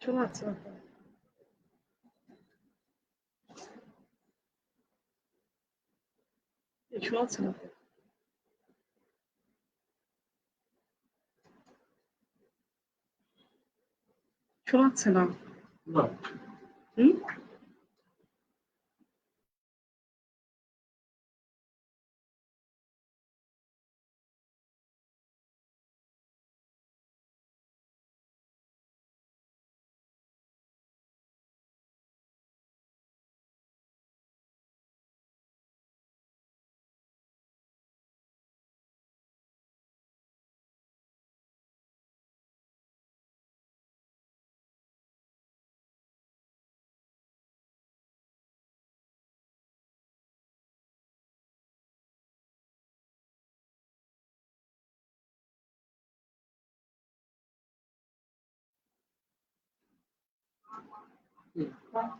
শোনা যাচ্ছে না তো। শোনা যাচ্ছে না তো। শোনা যাচ্ছে না। হুম?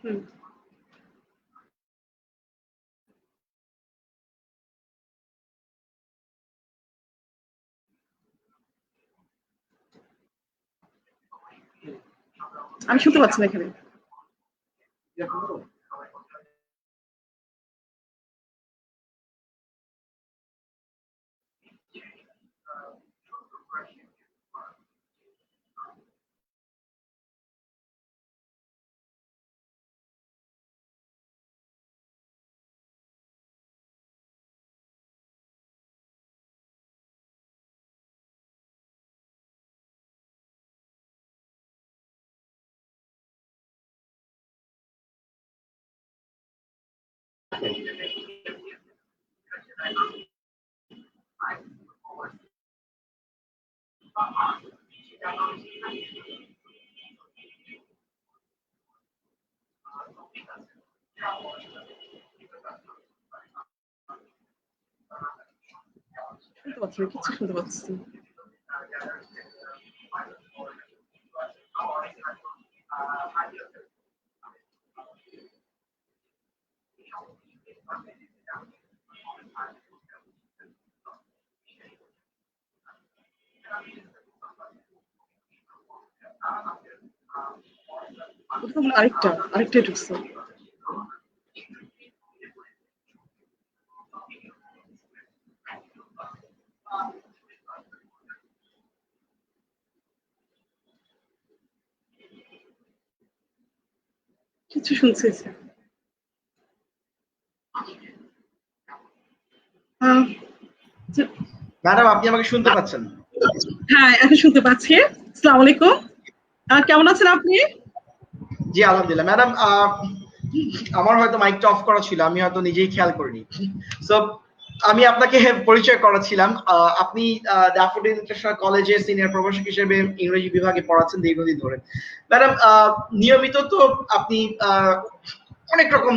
হুম। আমি শুনতে পাচ্ছি না এখানে। শুনতে পাচ্ছি না, কিচ্ছু শুনতে পাচ্ছি না। ওটা তো মনে হয় আরেকটা ঢুকছে। কিছু শুনছি যে। আহ, যে- ম্যাডাম আপনি আমাকে শুনতে পাচ্ছেন? হ্যাঁ, এখন শুনতে পাচ্ছি। আসসালামু আলাইকুম। কেমন আছেন আপনি? জি আলহামদুলিল্লাহ। ম্যাডাম আমার হয়তো মাইকটা অফ করা ছিল, আমি হয়তো নিজেই খেয়াল করিনি। সো আমি আপনাকে পরিচয় করাচ্ছিলাম। আপনি ড্যাফোডিল ইন্টারন্যাশনাল কলেজে সিনিয়র প্রভাষক হিসেবে ইংরেজি বিভাগে পড়াচ্ছেন দীর্ঘদিন ধরে। ম্যাডাম নিয়মিত তো আপনি অনেক রকম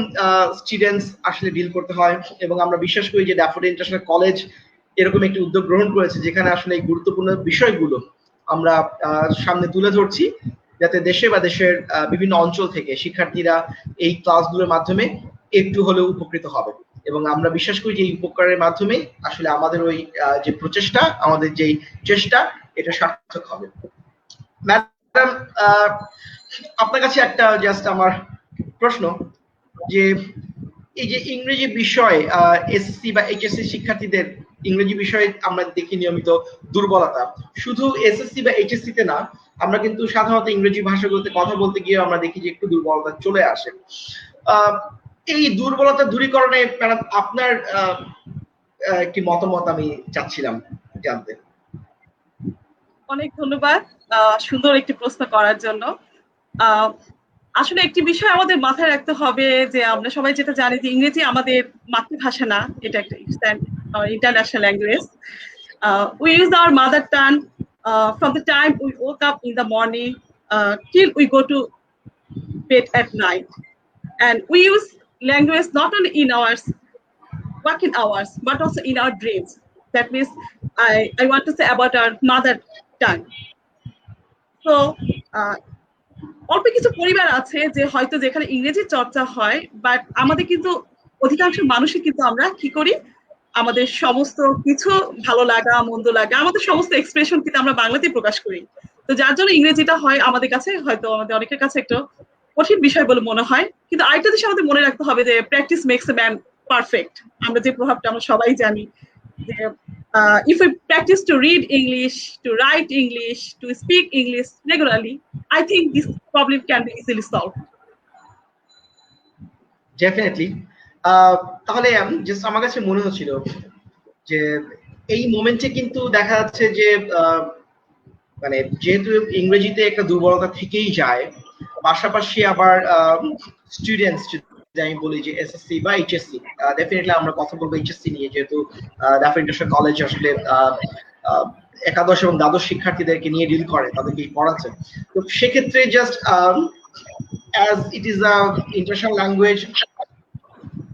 স্টুডেন্টস আসলে ডিল করতে হয়, এবং আমরা বিশ্বাস করি যে ড্যাফোডিল ইন্টারন্যাশনাল কলেজ এরকম একটি উদ্যোগ গ্রহণ করেছে যেখানে আসলে এই গুরুত্বপূর্ণ বিষয়গুলো আমরা সামনে তুলে ধরছি, যাতে দেশে বা দেশের বিভিন্ন অঞ্চল থেকে শিক্ষার্থীরা এই ক্লাসগুলোর মাধ্যমে একটু হলেও উপকৃত হবে। এবং আমরা বিশ্বাস করি যে এই উপকারের মাধ্যমে আসলে আমাদের ওই যে প্রচেষ্টা, আমাদের যেই চেষ্টা, এটা সার্থক হবে। ম্যাডাম আপনার কাছে একটা জাস্ট আমার প্রশ্ন, যে এই যে ইংরেজি বিষয় এসএসসি বা এইচএসসি শিক্ষার্থীদের ইংরেজি বিষয়ে আমরা দেখি নিয়মিত দুর্বলতা, শুধু এসএসসি বা এইচএসসি তে না, আমরা কিন্তু সাধারণত ইংরেজি ভাষাগুলোতে কথা বলতে গিয়ে আমরা দেখি যে একটু দুর্বলতা চলে আসে। এই দুর্বলতা দূরীকরণে ম্যাডাম আপনার একটি মতামত আমি চাচ্ছিলাম জানতে। অনেক ধন্যবাদ সুন্দর একটি প্রশ্ন করার জন্য। আহ, আসলে একটি বিষয় আমাদের মাথায় রাখতে হবে যে আমরা সবাই যেটা জানি যে ইংরেজি আমাদের মাতৃভাষা না, এটা একটা international language. We use our mother tongue from the time we woke up in the morning till we go to bed at night. And we use language not only in our working hours, but also in our dreams. That means I want to say about our mother tongue. So, অল্প কিছু পরিবার আছে যে হয়তো যেখানে ইংরেজি চর্চা হয়, বাট আমাদের কিন্তু অধিকাংশ মানুষই কিন্তু আমরা কি করি, আমাদের সমস্ত কিছু ভালো লাগা মন্দ লাগা আমাদের সমস্ত এক্সপ্রেশন কিন্তু আমরা বাংলাতেই প্রকাশ করি। তো যার জন্য ইংরেজিটা হয় আমাদের কাছে হয়তো আমাদের অনেকের কাছে একটু কঠিন বিষয় বলে মনে হয়। কিন্তু আরেকটা জিনিস আমাদের মনে রাখতে হবে যে practice makes a man perfect. আমরা যে প্রভাবটা আমরা সবাই জানি যে if we practice to read English, to write English, to speak English regularly, I think this problem can be easily solved. Definitely. তাহলে জাস্ট আমার কাছে মনে হচ্ছিল যে এই মোমেন্টে কিন্তু দেখা যাচ্ছে যে মানে যেহেতু ইংরেজিতে একটা দুর্বলতা থেকেই যায়, পাশাপাশি আবার স্টুডেন্টস যদি আমি বলি যে এসএসসি বা এইচএসসি, ডেফিনেটলি আমরা কথা বলবো এইচএসসি নিয়ে, যেহেতু ড্যাফোডিল কলেজ আসলে একাদশ এবং দ্বাদশ শিক্ষার্থীদেরকে নিয়ে ডিল করে, তাদেরকে পড়াচ্ছে। তো সেক্ষেত্রে just as it is a international language,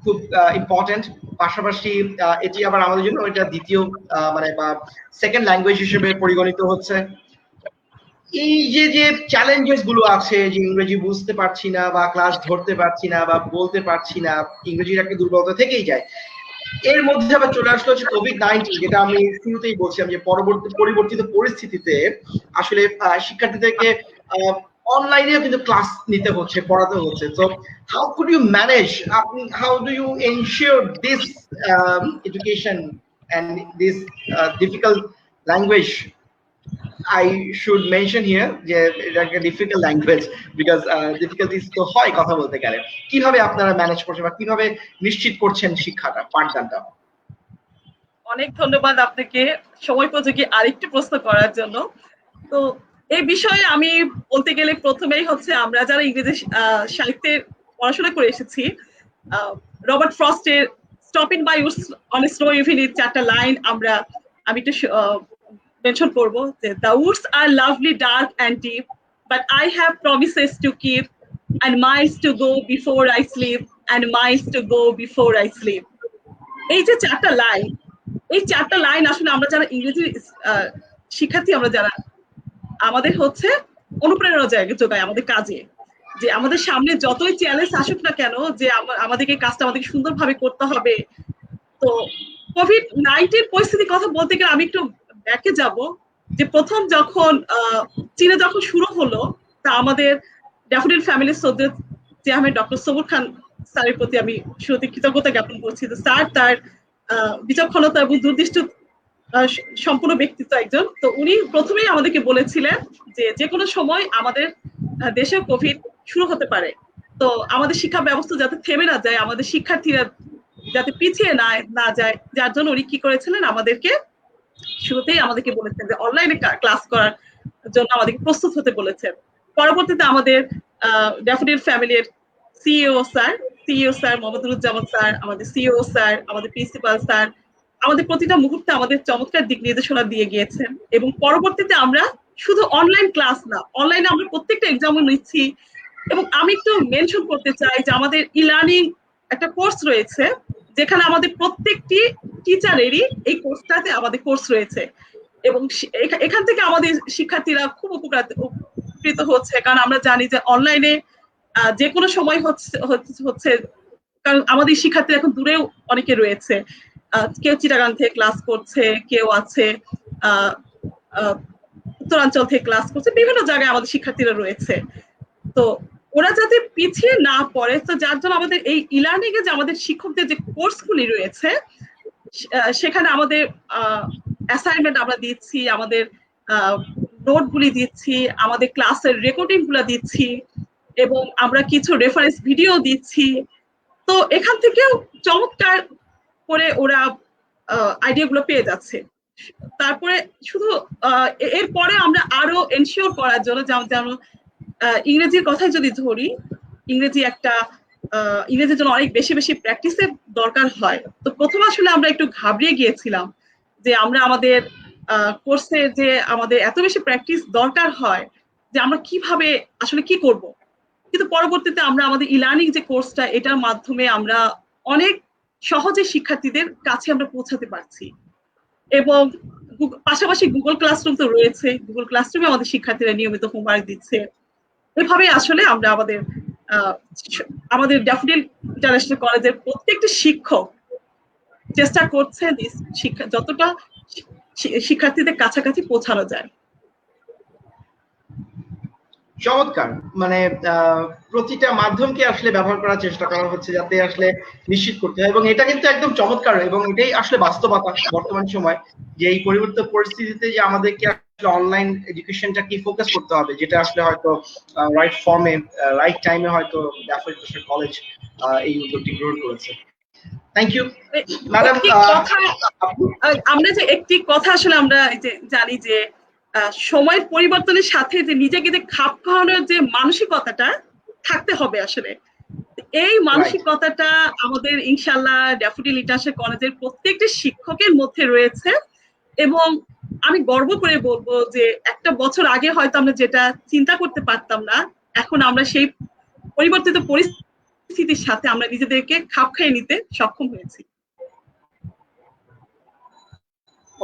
খুব ইম্পর্টেন্ট। পাশাপাশি এটি আবার আমাদের জন্য এটা দ্বিতীয় মানে বা সেকেন্ড ল্যাঙ্গুয়েজ হিসেবে পরিগণিত হচ্ছে। এই যে যে চ্যালেঞ্জেস গুলো আছে, যে ইংরেজি বুঝতে পারছি না বা ক্লাস ধরতে পারছি না বা বলতে পারছি না, ইংরেজির একটা দুর্বলতা থেকেই যায়। এর মধ্যে আবার চলে আসলো হচ্ছে কোভিড-19, যেটা আমি শুরুতেই বলছিলাম যে পরিবর্তিত পরিস্থিতিতে আসলে শিক্ষার্থীদেরকে অনলাইনেও কিন্তু ক্লাস নিতে হচ্ছে, পড়াতে হচ্ছে। তো how could you manage, how do you ensure this education and this difficult language? I should mention here যে এটা একটা ডিফিকাল্ট ল্যাঙ্গুয়েজ, বিকজ ডিফিকাল্টিস তো হয় কথা বলতে গেলে। কিভাবে আপনারা ম্যানেজ করছেন বা কিভাবে নিশ্চিত করছেন শিক্ষাটা, পাঠদানটা? অনেক ধন্যবাদ আপনাকে সময়োপযোগী আরেকটি প্রশ্ন করার জন্য। তো এই বিষয়ে আমি বলতে গেলে প্রথমেই হচ্ছে আমরা যারা ইংরেজি সাহিত্যের পড়াশোনা করে এসেছি, রবার্ট ফ্রস্টের stop in by on snow evening চারটা লাইন আমি একটু মেনশন করব যে the woods are lovely dark and deep but I have promises to keep and miles to go before I sleep and miles to go before I sleep. এই যে চারটা line, এই চারটা লাইন আসলে আমরা যারা ইংরেজি শিক্ষার্থী, আমরা যারা আমাদের হচ্ছে অনুপ্রেরণা যোগায় আমাদের কাজে, যে আমাদের সামনে যতই চ্যালেঞ্জ আসুক না কেন, যে আমাদেরকে কাজটা আমাদেরকে সুন্দরভাবে করতে হবে। তো কোভিড-19 পরিস্থিতির কথা বলতে গেলে আমি একটু ব্যাকে যাব, যে প্রথম যখন চীনে যখন শুরু হলো, তা আমাদের ড্যাফোডিল ফ্যামিলির শ্রদ্ধেয় চেয়ারম্যান ডক্টর সবুর খান স্যারের প্রতি আমি শুরুতে কৃতজ্ঞতা জ্ঞাপন করছি। যে স্যার তার বিচক্ষণতা এবং দূরদৃষ্ট সম্পূর্ণ ব্যক্তিত্ব একজন। তো উনি প্রথমেই আমাদেরকে বলেছিলেন যে যে কোনো সময় আমাদের দেশে কোভিড শুরু হতে পারে, তো আমাদের শিক্ষা ব্যবস্থা যাতে থেমে না যায়, আমাদের শিক্ষার্থীরা যাতে পিছিয়ে না যায়, যার জন্য উনি কি করেছিলেন, আমাদেরকে শুরুতেই আমাদেরকে বলেছেন যে অনলাইনে ক্লাস করার জন্য আমাদেরকে প্রস্তুত হতে বলেছেন। পরবর্তীতে আমাদের ড্যাফোডিল ফ্যামিলির সিইও স্যার মোহাম্মদুজ্জামান স্যার, আমাদের সিইও স্যার, আমাদের প্রিন্সিপাল স্যার আমাদের প্রতিটা মুহূর্তে আমাদের চমৎকার দিক নির্দেশনা দিয়ে গিয়েছেন। এবং পরবর্তীতে আমরা শুধু অনলাইন ক্লাস না, অনলাইনে আমরা প্রত্যেকটা এক্সামও নিচ্ছি। এবং আমি একটু মেনশন করতে চাই যে আমাদের ই লার্নিং একটা কোর্স রয়েছে, যেখানে আমাদের প্রত্যেকটি টিচারেরই এই কোর্সটাতে আমাদের কোর্স রয়েছে। এবং এখান থেকে আমাদের শিক্ষার্থীরা খুব উপকৃত হচ্ছে, কারণ আমরা জানি যে অনলাইনে যে কোনো সময় হচ্ছে কারণ আমাদের শিক্ষার্থীরা এখন দূরেও অনেকে রয়েছে, কেউ চিটাগাং থেকে ক্লাস করছে, কেউ আছে উত্তরাঞ্চল থেকে ক্লাস করছে, বিভিন্ন জায়গায় আমাদের শিক্ষার্থীরা রয়েছে। তো ওরা যাতে পিছিয়ে না পড়ে, তো যার জন্য আমাদের এই ই লার্নিং এ যে আমাদের শিক্ষকদের যে কোর্সগুলি রয়েছে, সেখানে আমাদের অ্যাসাইনমেন্ট আমরা দিচ্ছি, আমাদের নোটগুলি দিচ্ছি, আমাদের ক্লাসের রেকর্ডিং গুলো দিচ্ছি, এবং আমরা কিছু রেফারেন্স ভিডিও দিচ্ছি। তো এখান থেকেও চমৎকার করে ওরা আইডিয়া গুলো পেয়ে যাচ্ছে। তারপরে শুধু এরপরে আমরা আরো এনশিওর করার জন্য, যেমন ইংরেজির কথাই যদি ধরি, ইংরেজির জন্য অনেক বেশি বেশি প্র্যাকটিসের দরকার হয়। তো প্রথম আসলে আমরা একটু ঘাবড়িয়ে গিয়েছিলাম যে আমরা আমাদের কোর্সে যে আমাদের এত বেশি প্র্যাকটিস দরকার হয়, যে আমরা কিভাবে আসলে কি করব। কিন্তু পরবর্তীতে আমরা আমাদের ই লার্নিং যে কোর্সটা, এটার মাধ্যমে আমরা অনেক সহজে শিক্ষার্থীদের কাছে আমরা পৌঁছাতে পারছি। এবং পাশাপাশি গুগল ক্লাসরুম তো রয়েছে, গুগল ক্লাসরুমে আমাদের শিক্ষার্থীরা নিয়মিত হোমওয়ার্ক দিচ্ছে। এভাবে আসলে আমরা আমাদের ড্যাফোডিল ইন্টারন্যাশনাল কলেজের প্রত্যেকটি শিক্ষক চেষ্টা করছেন যতটা শিক্ষার্থীদের কাছাকাছি পৌঁছানো যায়। চমৎকার। মানে প্রতিটা মাধ্যমকে আসলে ব্যবহার করার চেষ্টা করা হচ্ছে যাতে আসলে নিশ্চিত করতে হয়, এবং এটা কিন্তু একদম চমৎকার, এবং এটাই আসলে বাস্তবতা বর্তমান সময়, যে এই পরিবর্তিত পরিস্থিতিতে যে আমাদেরকে আসলে অনলাইন এডুকেশনটা কি ফোকাস করতে হবে, যেটা আসলে হয়তো রাইট ফর্মে রাইট টাইমে হয়তো ড্যাফোডিল কলেজ এই উদ্যোগটি গ্রহণ করেছে। Thank you madam. একটি কথা, আমরা যে একটি কথা আসলে আমরা এই যে জানি যে সময়ের পরিবর্তনের সাথে যে নিজেকে যে খাপ খাওয়ানোর যে মানসিকতাটা থাকতে হবে আসলে, এই রাইট। মানসিকতাটা আমাদের ইনশাল্লাহ ড্যাফোডিল ইন্টারন্যাশনাল কলেজের প্রত্যেকটি শিক্ষকের মধ্যে রয়েছে। এবং আমি গর্ব করে বলবো যে একটা বছর আগে হয়তো আমরা যেটা চিন্তা করতে পারতাম না, এখন আমরা সেই পরিবর্তিত পরিস্থিতির সাথে আমরা নিজেদেরকে খাপ খাইয়ে নিতে সক্ষম হয়েছি।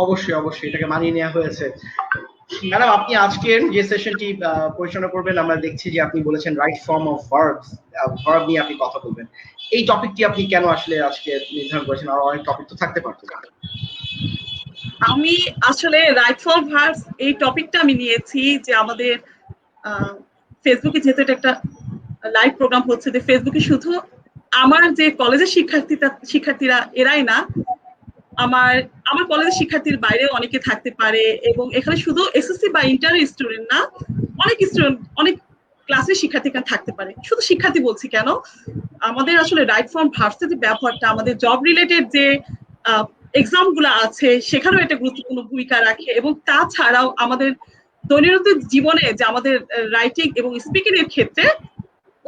অবশ্যই অবশ্যই এটাকে মানিয়ে নেওয়া হয়েছে। ম্যাডাম, আপনি আজকের যে সেশনটি পরিচালনা করবেন, আমরা দেখছি যে আপনি বলেছেন right form of verbs, verb নিয়ে আপনি কথা বলবেন। এই টপিকটি আপনি কেন আসলে আজকে নির্ধারণ করেছেন? আর অনেক টপিক তো থাকতে পারতো। আমি আসলে রাইট ফর ভার্বস এই টপিকটা আমি নিয়েছি যে আমাদের ফেসবুকে যেহেতু এটা একটা লাইভ প্রোগ্রাম হচ্ছে, যে ফেসবুকে শুধু আমার যে কলেজের শিক্ষার্থীরা এরাই না, আমার আমার কলেজের শিক্ষার্থীর বাইরে অনেকে থাকতে পারে, এবং এখানে শুধু এসএসসি বা ইন্টার স্টুডেন্ট না, অনেক স্টুডেন্ট, অনেক ক্লাসের শিক্ষার্থীরা থাকতে পারে। শুধু শিক্ষার্থী বলছি কেন, আমাদের আসলে রাইট ফর্ম ভার্বসের যে ব্যবহারটা আমাদের জব রিলেটেড যে এক্সাম গুলো আছে সেখানেও এটা গুরুত্বপূর্ণ ভূমিকা রাখে, এবং তাছাড়াও আমাদের দৈনন্দিন জীবনে যে আমাদের রাইটিং এবং স্পিকিং এর ক্ষেত্রে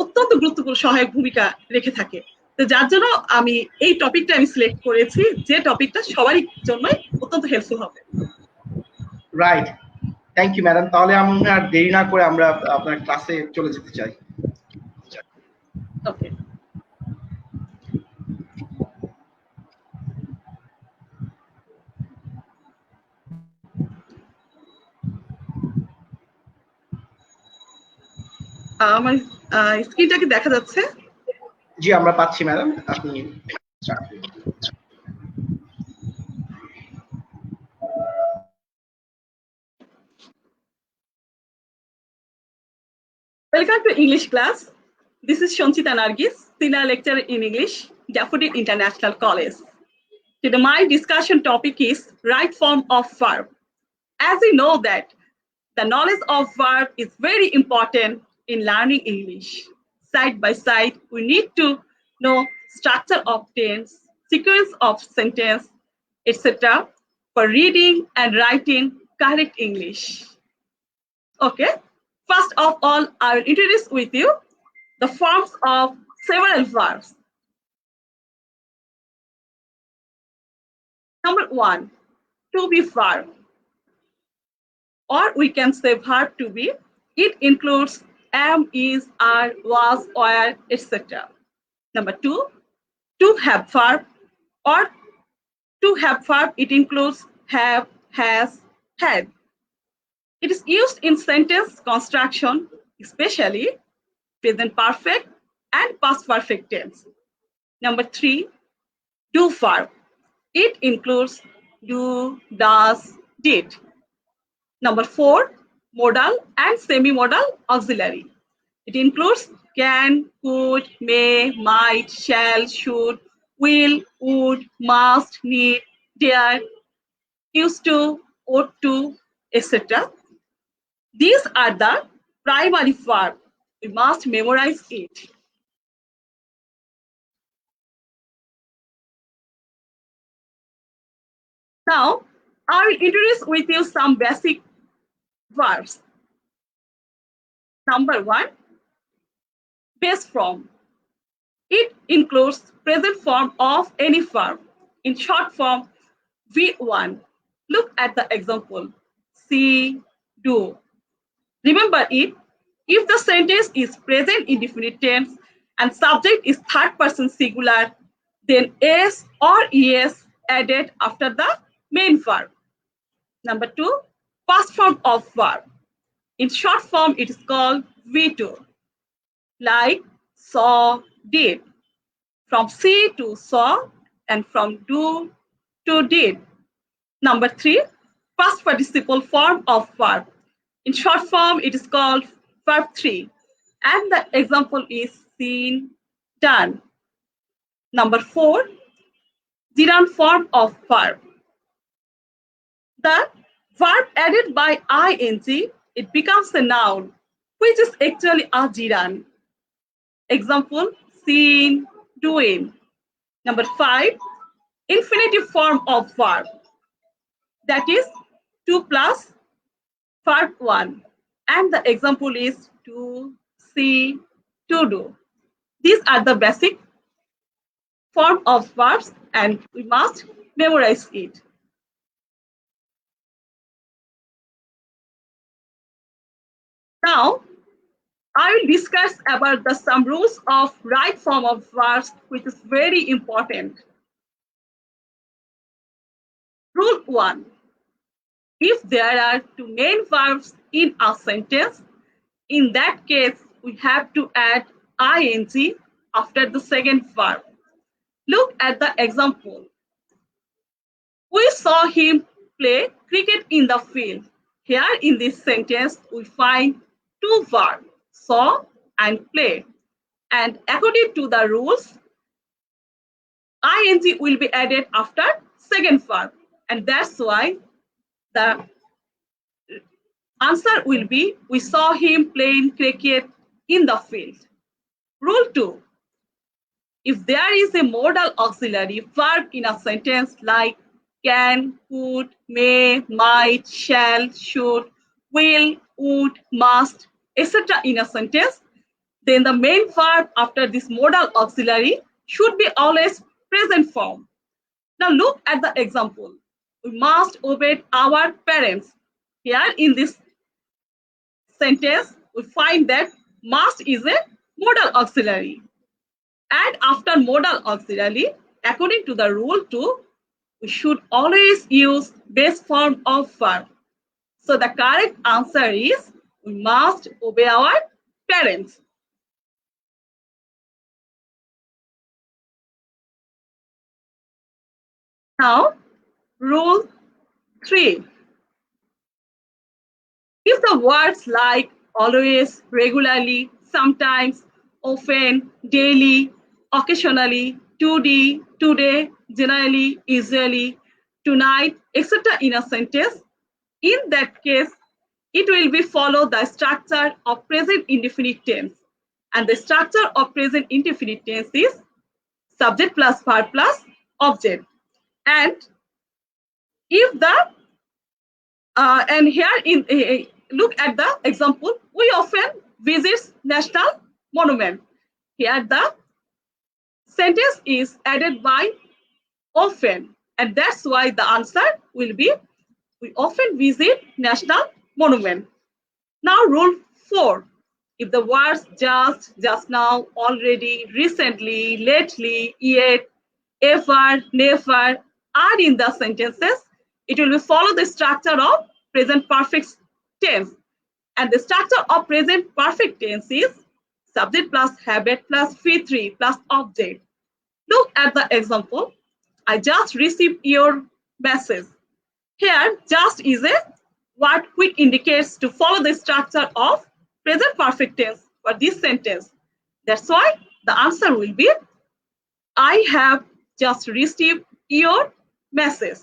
অত্যন্ত গুরুত্বপূর্ণ সহায়ক ভূমিকা রেখে থাকে। তো যার জন্য আমি এই টপিকটা আমি সিলেক্ট করেছি, যে টপিকটা সবারই জন্যই অত্যন্ত হেল্পফুল হবে। রাইট। Thank you madam. তাহলে আমরা আর দেরি না করে আমরা আপনার ক্লাসে চলে যেতে চাই। ওকে। আমার স্ক্রিনটা কি দেখা যাচ্ছে? জি, আমরা পাচ্ছি ম্যাডাম, আপনি start করুন। Welcome to English class. This is Shonchita Nargis, Senior Lecturer in English, Daffodil International College. Today my discussion topic is right form of verb. As we know that the knowledge of verb is very important in learning English. Side by side, we need to know structure of tense, sequence of sentence, etc. for reading and writing correct English. Okay. First of all, I will introduce with you the forms of several verbs. Number one, to be verb, or we can say verb to be. It includes am, is, are, was, were, etc. Number two, to have verb, or to have verb, it includes have, has, had. It is used in sentence construction, especially present perfect and past perfect tense. Number three, do verb. It includes do, does, did. Number four, modal and semi-modal auxiliary. It includes can, could, may, might, shall, should, will, would, must, need, dare, used to, ought to, etc. These are the primary verbs. We must memorize it. Now, I will introduce with you some basic verbs. Number one, base form. It includes present form of any verb. In short form, V1. Look at the example. See, do. Remember it. If the sentence is present indefinite tense and subject is third person singular, then s or es added after the main verb. Number two, past form of verb. In short form, it is called V2, like saw, did. From see to saw, and from do to did. Number three, past participle form of verb. In short form, it is called verb 3. And the example is seen, done. Number 4, gerund form of verb. The verb added by ing, it becomes a noun, which is actually a gerund. Example, seen, doing. Number 5, infinitive form of verb. That is to plus verb 1. And the example is to, see, to do. These are the basic form of verbs and we must memorize it. Now, I will discuss about some rules of right form of verbs, which is very important. Rule 1. If there are two main verbs in a sentence, in that case, we have to add ing after the second verb. Look at the example. We saw him play cricket in the field. Here in this sentence, we find two verbs, saw and play. And according to the rules, ing will be added after second verb. And that's why the answer will be, we saw him playing cricket in the field. Rule 2. If there is a modal auxiliary verb in a sentence like can, could, may, might, shall, should, will, would, must, etc. in a sentence, then the main verb after this modal auxiliary should be always present form. Now look at the example. We must obey our parents. Here in this sentence, we find that must is a modal auxiliary. And after modal auxiliary, according to the rule 2, we should always use base form of verb. So the correct answer is, we must obey our parents. Now, rule 3. If the words like always, regularly, sometimes, often, daily, occasionally, today, today, generally, usually, tonight, etc. in a sentence, in that case, it will be follow the structure of present indefinite tense. And the structure of present indefinite tense is subject plus verb plus object. And if the and here in look at the example, we often visit national monument. Here the sentence is added by often, and that's why the answer will be, we often visit national monument. Now rule 4. If the words just now, already, recently, lately, yet, ever, never are in the sentences, it will follow the structure of present perfect tense. And the structure of present perfect tense is subject plus habit plus V3 plus object. Look at the example. I just received your message. Here, just is a word which indicates to follow the structure of present perfect tense for this sentence. That's why the answer will be, I have just received your message.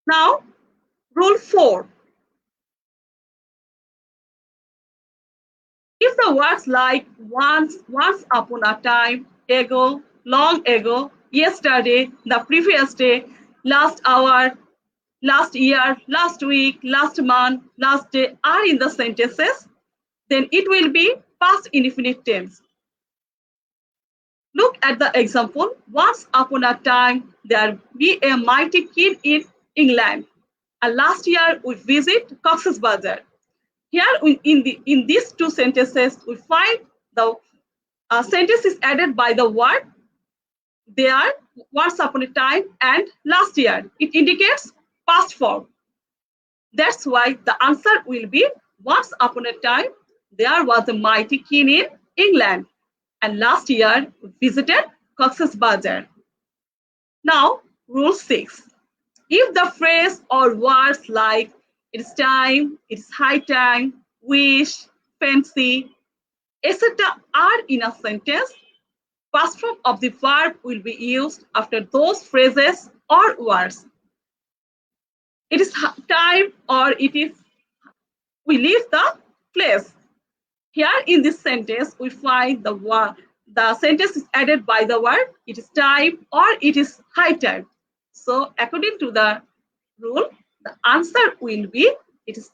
Now, rule 4. If the words like once upon a time, ago, long ago, yesterday, the previous day, last hour, last year, last week, last month, last day are in the sentences, then it will be past indefinite tense. Look at the example. Once upon a time, there be a mighty king in England. And last year, we visit Cox's Bazar. Here in these two sentences, we find the sentence is added by the word there, once upon a time, and last year. It indicates past form. That's why the answer will be, once upon a time, there was a mighty king in England. And last year, we visited Cox's Bazar. Now, rule 6. If the phrase or words like it's time, it's high time, wish, fancy, etc. are in a sentence, past form of the verb will be used after those phrases or words. It is time or it is we leave the place. Here in this sentence, we find the sentence is added by the word it is time or it is high time. So according to the rule, the answer will be it is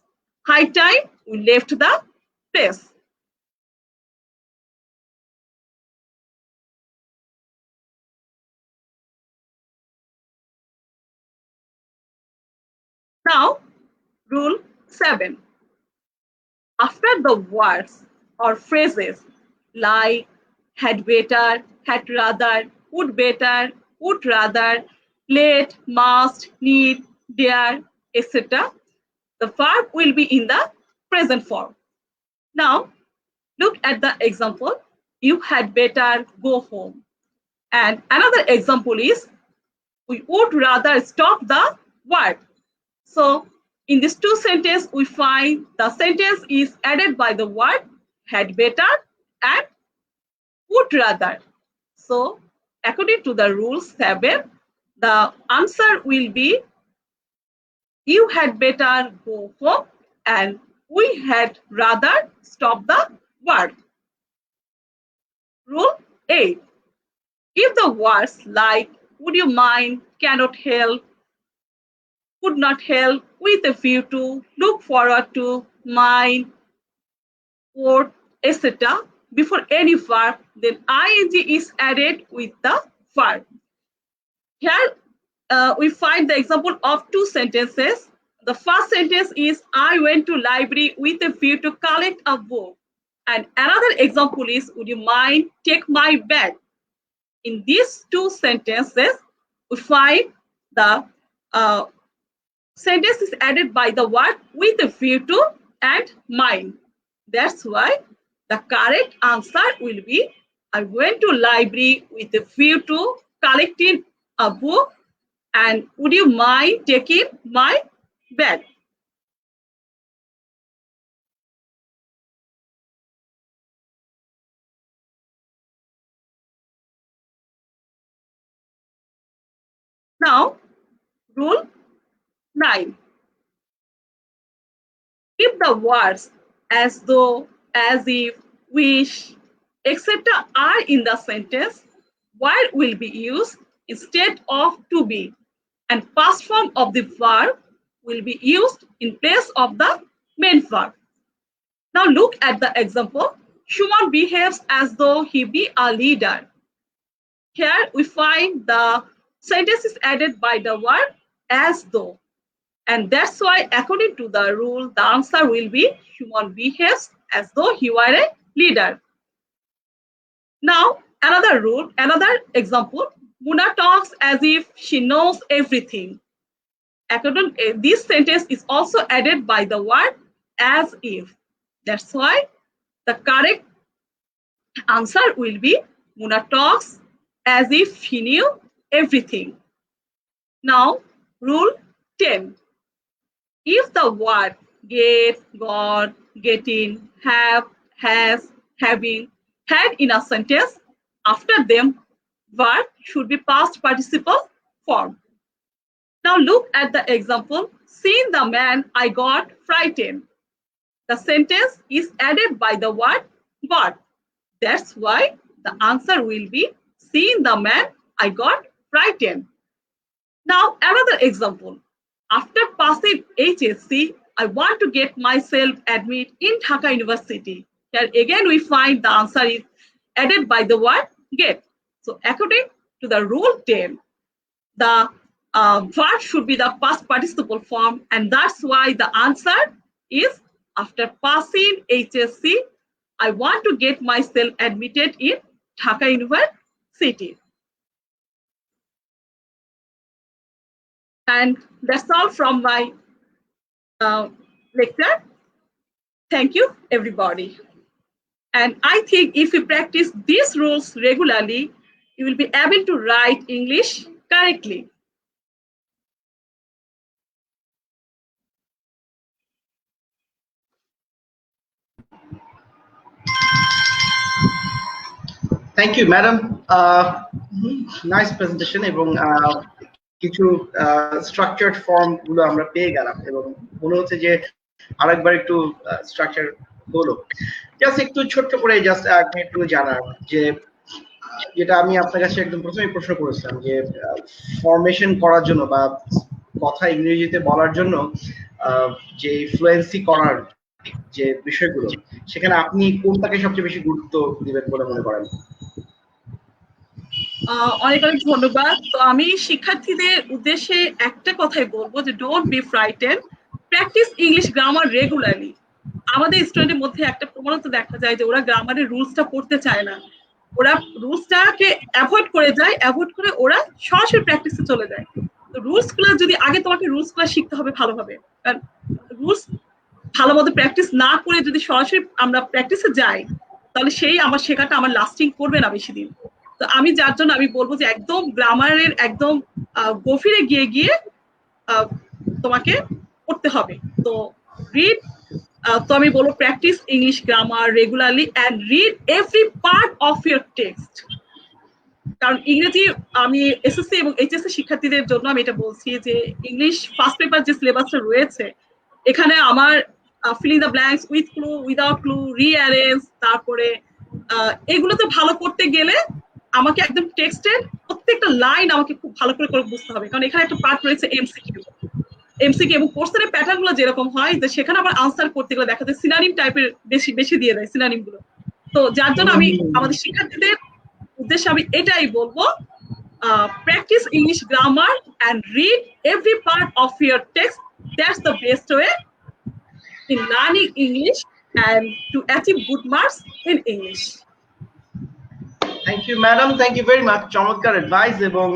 high time, we left the place. Now, rule 7. After the words or phrases like had better, had rather, would rather, let, must, need, dare, etc., the verb will be in the present form. Now, look at the example. You had better go home. And another example is we would rather stop the word. So in these two sentences, we find the sentence is added by the word had better and would rather. So according to the rule 7, the answer will be you had better go home and we had rather stop the word. Rule 8. If the words like would you mind, cannot help, could not help, with a view to, look forward to, mind, would, etc. before any verb, then ing is added with the verb. Here we find the example of two sentences. The first sentence is I went to library with a view to collect a book. And another example is would you mind take my bag? In these two sentences, we find the sentence is added by the word with a view to and mind. That's why the correct answer will be I went to library with a view to collecting a book and would you mind taking my bag? Now, rule 9. If the words as though, as if, wish, etc. are in the sentence, word will be used instead of to be, and past form of the verb will be used in place of the main verb. Now look at the example. Shuman behaves as though he be a leader. Here we find the sentence is added by the word as though. And that's why, according to the rule, the answer will be human behaves as though he were a leader. Now, another rule, another example, Muna talks as if she knows everything. According, this sentence is also added by the word as if. That's why the correct answer will be Muna talks as if she knew everything. Now, rule 10. If the word get, got, getting, have, has, having, had in a sentence, after them, verb should be past participle form. Now look at the example. Seeing the man, I got frightened. The sentence is added by the word got. That's why the answer will be seeing the man, I got frightened. Now another example. After passing HSC, I want to get myself admitted in Dhaka University. Here again we find the answer is added by the word get. So according to the rule 10, the verb should be the past participle form, and that's why the answer is after passing HSC, I want to get myself admitted in Dhaka University. And that's all from my lecture. Thank you, everybody. And I think if you practice these rules regularly, you will be able to write English correctly. Thank you madam, nice presentation এবং কিছু structured form গুলো আমরা পেয়ে গেলাম এবং মনে হচ্ছে যে আরেকবার একটু স্ট্রাকচার হলো। জাস্ট একটু ছোট্ট করে জাস্ট একটু জানার যে যেটা আমি আপনার কাছে একদম প্রথমেই প্রশ্ন করেছিলাম যে ফরমেশন করার জন্য বা কথা ইংরেজিতে বলার জন্য যে ফ্লুয়েন্সি করার যে বিষয়গুলো, সেখানে আপনি কোনটাকে সবচেয়ে বেশি গুরুত্ব দিবেন বলে মনে করেন? অনেক অনেক ধন্যবাদ। তো আমি শিক্ষার্থীদের উদ্দেশ্যে একটা কথাই বলবো যে don't be frighten, practice English grammar regularly. আমাদের স্টুডেন্টের মধ্যে একটা প্রবণতা দেখা যায় যে ওরা গ্রামারের রুলসটা পড়তে চায় না, ওরা রুলসটাকে অ্যাভয়েড করে যায়, অ্যাভয়েড করে ওরা সরাসরি প্র্যাকটিসে চলে যায়। তো রুলস গুলো যদি আগে তোমাকে রুলস গুলো শিখতে হবে ভালোভাবে, কারণ রুলস ভালো মতো প্র্যাকটিস না করে যদি সরাসরি আমরা প্র্যাকটিসে যাই তাহলে সেই আমার শেখাটা আমার লাস্টিং করবে না বেশি দিন। তো আমি যার জন্য আমি বলবো যে একদম গ্রামারের একদম গভীরে গিয়ে গিয়ে তোমাকে পড়তে হবে। তো রিড, তো আমি বলবো practice English grammar regularly and read every part of your text. কারণ ইংরেজি আমি এসএসসি এবং এইচএসসি শিক্ষার্থীদের জন্য আমি এটা বলছি যে ইংলিশ ফার্স্ট পেপার যে সিলেবাসটা রয়েছে এখানে আমার filling the blanks with clue, without clue, rearrange, তারপরে এগুলো তো ভালো করতে গেলে আমাকে একদম টেক্সটের প্রত্যেকটা লাইন আমাকে খুব ভালো করে বুঝতে হবে, কারণ এখানে একটা পার্ট রয়েছে এমসিকিউ। এমসিকিউ এবং কোশ্চেনের প্যাটার্ন গুলো যেরকম হয় যে সেখানে আবার আনসার করতে গেলে দেখা যায় সিনোনিম টাইপের বেশি বেশি দিয়ে দেয় সিনোনিম গুলো। তো যার জন্য আমি আমাদের শিক্ষার্থীদের উদ্দেশ্যে আমি এটাই বলবো, practice English grammar and read every part of your text, that's the best way in learning English and to achieve good marks in English. Thank you madam, thank you very much. চমৎকার advice এবং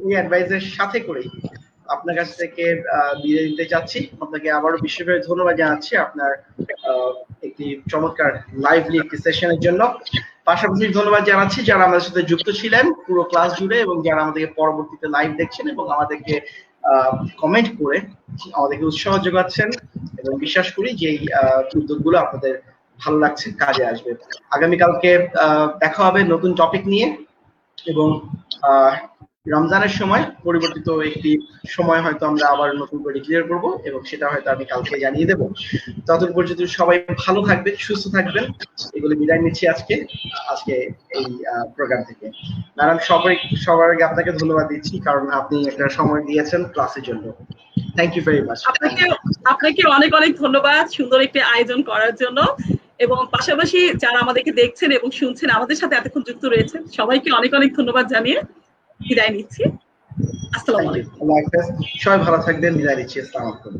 এই অ্যাডভাইসের সাথে করে আপনার কাছ থেকে বিদায় নিতে চাচ্ছি। আপনাকে আবারও বিশেষভাবে ধন্যবাদ জানাচ্ছি আপনার একটি চমৎকার লাইভলি একটি সেশনের জন্য। পাশাপাশি ধন্যবাদ জানাচ্ছি যারা আমাদের সাথে যুক্ত ছিলেন পুরো ক্লাস জুড়ে এবং যারা আমাদেরকে পরবর্তীতে লাইভ দেখছেন এবং আমাদেরকে কমেন্ট করে আমাদেরকে উৎসাহ যোগাচ্ছেন, এবং বিশ্বাস করি যে এই উদ্যোগগুলো আপনাদের ভালো লাগছে, কাজে আসবে। আগামীকালকে দেখা হবে নতুন টপিক নিয়ে এবং রমজানের সময় পরিবর্তিত একটি সময় হয়তো আমরা আবার নতুন করে ক্লিয়ার করব এবং সেটা হয়তো আমি কালকে জানিয়ে দেবো। ততক্ষণ পর্যন্ত সবাই ভালো থাকবেন, সুস্থ থাকবেন, এগুলো বিদায় নিচ্ছি আজকে এই প্রোগ্রাম থেকে। ম্যাডাম সবার আগে আপনাকে ধন্যবাদ দিচ্ছি কারণ আপনি একটা সময় দিয়েছেন ক্লাসের জন্য। Thank you very much. আপনাকে অনেক অনেক ধন্যবাদ সুন্দর একটি আয়োজন করার জন্য, এবং পাশাপাশি যারা আমাদেরকে দেখছেন এবং শুনছেন আমাদের সাথে এতক্ষণ যুক্ত রয়েছেন সবাইকে অনেক অনেক ধন্যবাদ জানিয়ে বিদায় নিচ্ছি। আসসালামু আলাইকুম। আল্লাহ হাফেজ, সবাই ভালো থাকবেন, বিদায় নিচ্ছি। আসসালামু আলাইকুম।